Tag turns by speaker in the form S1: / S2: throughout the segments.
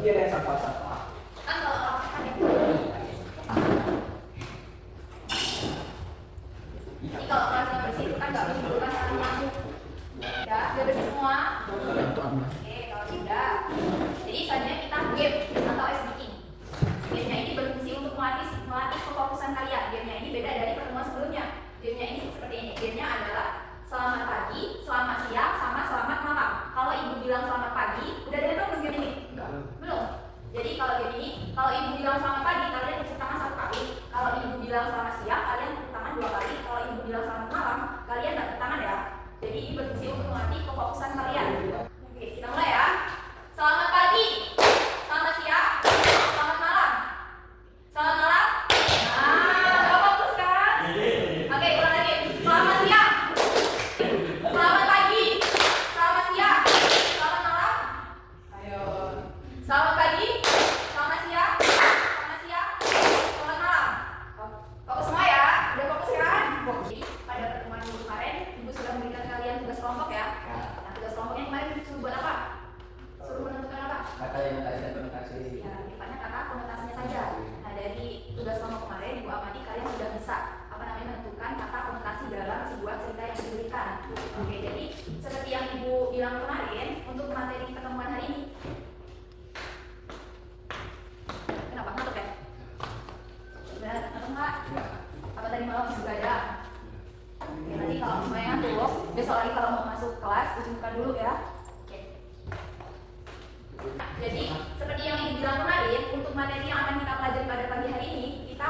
S1: dia yang sapa-sapa.
S2: Kan kalau orang kan ya. Jadi kalau kelasnya bersih itu kan nggak menimbulkan saling masuk. Udah bersih semua. Oke, kalau sudah. Jadi selanjutnya kita game atau ice breaking. Gamenya ini berfungsi untuk melatih kefokusan kalian. Gamenya ini beda dari pertemuan sebelumnya. Gamenya ini seperti ini. Gamenya adalah selamat pagi, selamat siang, sama selamat malam. Kalau ibu bilang selamat pagi, udah ada belum game ini? Belum. Jadi kalau game ini, kalau ibu bilang selamat pagi, kalian tepuk tangan 1 kali. Kalau ibu bilang selamat siang, kalian tepuk tangan 2 kali. Kalau ibu bilang selamat malam, kalian nggak tepuk tangan ya. Jadi ini berfungsi untuk melatih kefokusan kalian. Oke, kita mulai ya. Selamat pagi, selamat siang, selamat malam. Selamat malam. Nah, udah fokus kan? Oke, ulang lagi. Selamat siang. Selamat pagi. Selamat siang. Selamat malam. Ayo. Selamat pagi. Selamat siang. Selamat siang. Selamat malam. Fokus semua ya. Udah fokus kan? Jadi pada pertemuan minggu kemarin, ibu sudah memberikan kalian tugas kelompok ya. Nah, tugas kelompoknya kemarin suruh buat apa? Suruh menentukan apa?
S1: Kata yang tadi dan konotasi.
S2: Ya, depannya kata konotasinya saja. Nah, dari tugas kelompok kemarin, Ibu amati kalian sudah bisa menentukan kata konotasi dalam sebuah cerita yang diberikan. Oke, jadi seperti yang Ibu bilang kemarin untuk materi pertemuan hari ini. Kenapa ngantuk ya? Benar, ngantuk nggak? Apa tadi malam juga ada? Oke, nanti kalau semuanya ngantuk, besok lagi kalau mau masuk kelas, ucapkan dulu ya. Jadi seperti yang Ibu bilang kemarin, untuk materi yang akan kita pelajari pada pagi hari ini, kita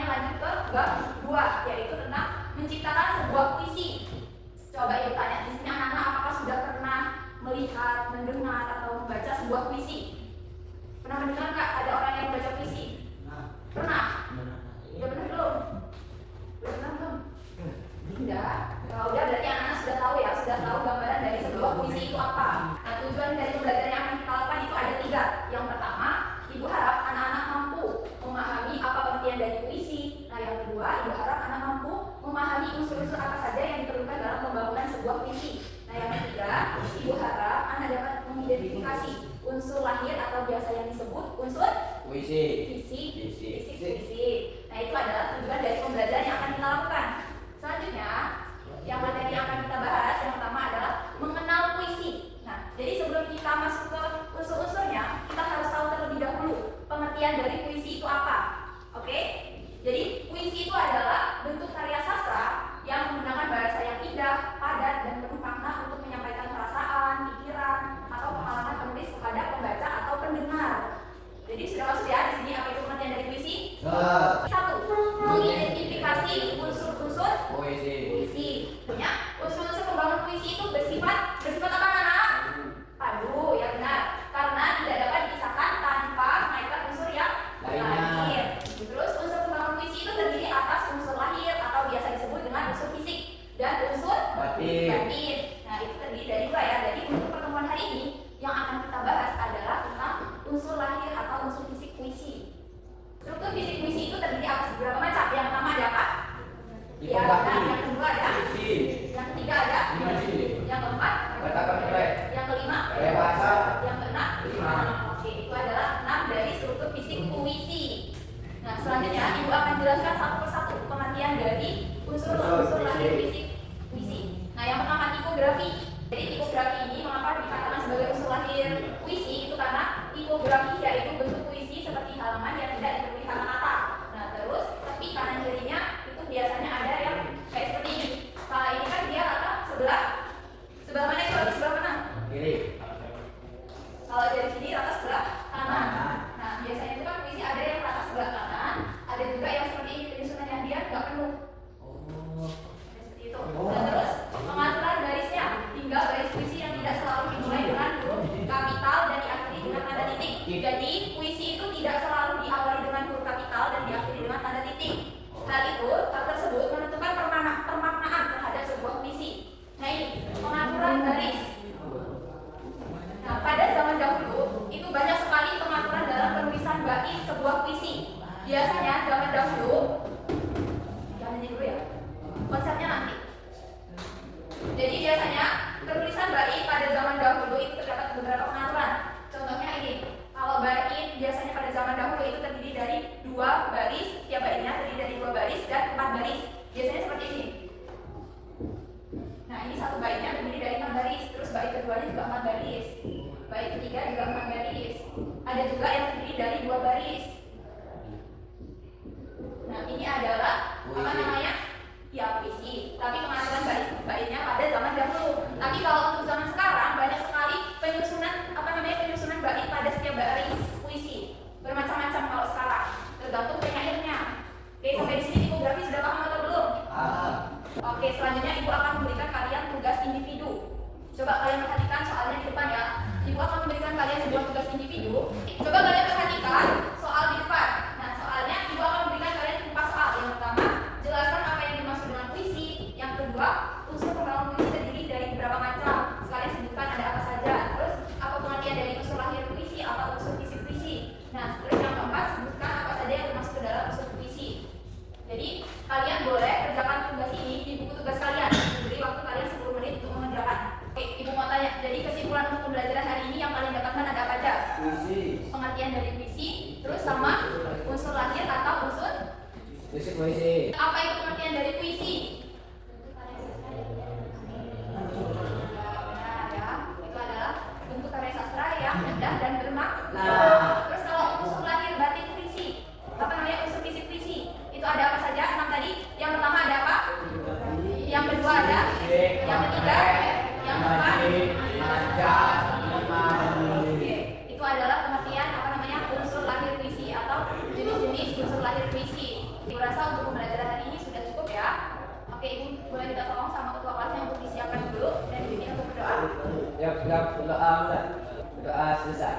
S2: lanjut ke bab 2, yaitu tentang menciptakan sebuah puisi. Coba Ibu tanya di sini anak-anak apakah sudah pernah melihat, mendengar atau membaca sebuah puisi? Pernah mendengar nggak ada orang yang membaca puisi? Pernah? Udah pernah belum? Udah pernah belum? Tidak. Kalau udah berarti anak-anak sudah tahu ya, sudah tahu gambaran dari sebuah puisi itu apa. Nah, tujuan dari pembelajaran yang akan kita lakukan itu ada 3. Yang pertama, Ibu harap anak-anak mampu memahami apa pengertian dari puisi. Nah, yang kedua, Ibu harap anak mampu memahami unsur-unsur apa saja yang diperlukan dalam pembangunan sebuah puisi. Nah, yang ketiga, Ibu harap anak dapat mengidentifikasi unsur lahir atau biasa yang disebut unsur
S1: Puisi.
S2: Puisi. Nah, itu adalah tujuan dari pembelajaran yang akan kita lakukan. Selanjutnya, yang materi yang akan kita bahas yang pertama adalah mengenal puisi. Nah, jadi sebelum kita masuk ke unsur-unsurnya, kita harus tahu terlebih dahulu pengertian dari puisi itu apa. Oke? Jadi puisi itu adalah bentuk karya sastra yang menggunakan bahasa yang indah, padat, dan penuh makna untuk menyampaikan perasaan, pikiran, atau pengalaman penulis kepada pembaca atau pendengar. Jadi sudah masuk ya di sini apa itu pengertian dari puisi? 1. Mengidentifikasi unsur-unsur puisi. Punya unsur-unsur pembangun puisi itu bersifat apa anak? Padu, ya benar. Karena tidak dapat dipisahkan tanpa menaikkan unsur yang lahir. Terus unsur pembangun puisi itu terdiri atas unsur lahir atau biasa disebut dengan unsur fisik dan unsur batin. Nah, itu terdiri dari 2 ya. Jadi untuk pertemuan hari ini yang akan kita bahas adalah tentang unsur lahir atau unsur fisik puisi. Struktur fisik puisi itu terdiri atas beberapa macam. Yang pertama ada apa? Ya, yang kedua ada yang ketiga ada yang keempat yang kelima yang keenam. Oke, itu adalah 6 dari struktur fisik puisi. Nah, selanjutnya Ibu akan jelaskan satu persatu pengertian dari unsur-unsur lahir fisik puisi. Nah, yang pertama tipografi. Jadi tipografi ini mengapa dikatakan sebagai unsur lahir puisi? Itu karena tipografi yaitu bentuk puisi seperti halaman yang tidak dipenuhi kata-kata. Nah, terus tepi kanan kirinya itu biasanya ada yang kayak seperti ini. Kalau ini kan dia rata sebelah mana itu? Sebelah mana?
S1: Kiri.
S2: Kalau dari sini rata sebelah kanan. Nah, biasanya itu kan puisi ada yang rata sebelah kanan, ada juga yang seperti ini penyusunan yang dia nggak penuh. Seperti itu. Dan terus pengaturan garisnya, tinggal garis puisi yang tidak selalu dimulai dengan huruf kapital dan diakhiri dengan tanda titik. Jadi puisi itu tidak selalu diawali dengan huruf kapital dan diakhiri dengan tanda titik. Hal tersebut menentukan permaknaan terhadap sebuah puisi. Nah, ini pengaturan garis. Nah, pada zaman dahulu itu banyak sekali pengaturan dalam penulisan bait sebuah puisi. Biasanya zaman dahulu, jangan dulu ya, konsepnya nanti. Jadi biasanya penulisan bait pada zaman dahulu itu terdapat beberapa pengaturan. Contohnya ini, Ada juga yang terdiri dari 2 baris. Nah, ini adalah apa namanya? Ya, puisi. Tapi pengaturan barisnya pada zaman dahulu. Tapi kalau untuk zaman sekarang banyak sekali penyusunan bait pada setiap baris puisi. Bermacam-macam kalau sekarang, tergantung penyairnya. Oke, sampai di sini tipografi sudah paham atau belum? Oke, selanjutnya Ibu akan memberikan kalian tugas individu. Coba kalian perhatikan soalnya di depan ya. Ibu akan memberikan kalian sebuah tugas individu. Coba kalian perhatikan soal di depan. Nah, soalnya Ibu akan memberikan kalian 4 soal. Yang pertama, jelaskan apa yang dimaksud dengan puisi. Yang kedua, unsur pengalaman puisi terdiri dari beberapa macam. Sekalian sebutkan ada apa saja. Terus, apa pengertian dari unsur lahir puisi atau unsur fisik puisi. Nah, terus yang keempat, sebutkan apa saja yang termasuk ke dalam unsur puisi. Jadi, kalian boleh kerjakan tugas ini di buku tugas kalian. Diberi waktu kalian 10 menit untuk mengerjakan. Oke, Ibu mau tanya, jadi kesimpulan untuk pembelajaran hari ini yang kalian dapatkan ada apa aja?
S3: Puisi.
S2: Pengertian dari puisi, terus sama unsur lahir atau unsur.
S3: Puisi.
S2: Apa itu pengertian dari puisi? Benar ya, itu adalah bentuk karya sastra yang indah dan bermakna. Terus kalau unsur lahir batin puisi, apa namanya unsur fisik puisi? Itu ada apa saja? 6 tadi. Yang pertama ada apa? Yang kedua ada? Yang ketiga? Yang keempat? Oke, itu adalah pengertian apa namanya unsur lahir puisi atau jenis-jenis unsur lahir puisi. Ibu rasa untuk pembelajaran hari ini sudah cukup ya. Oke, Ibu boleh minta tolong sama ketua kelasnya untuk disiapkan dulu dan dibimbing untuk berdoa.
S3: Siap, berdoa. Berdoa selesai.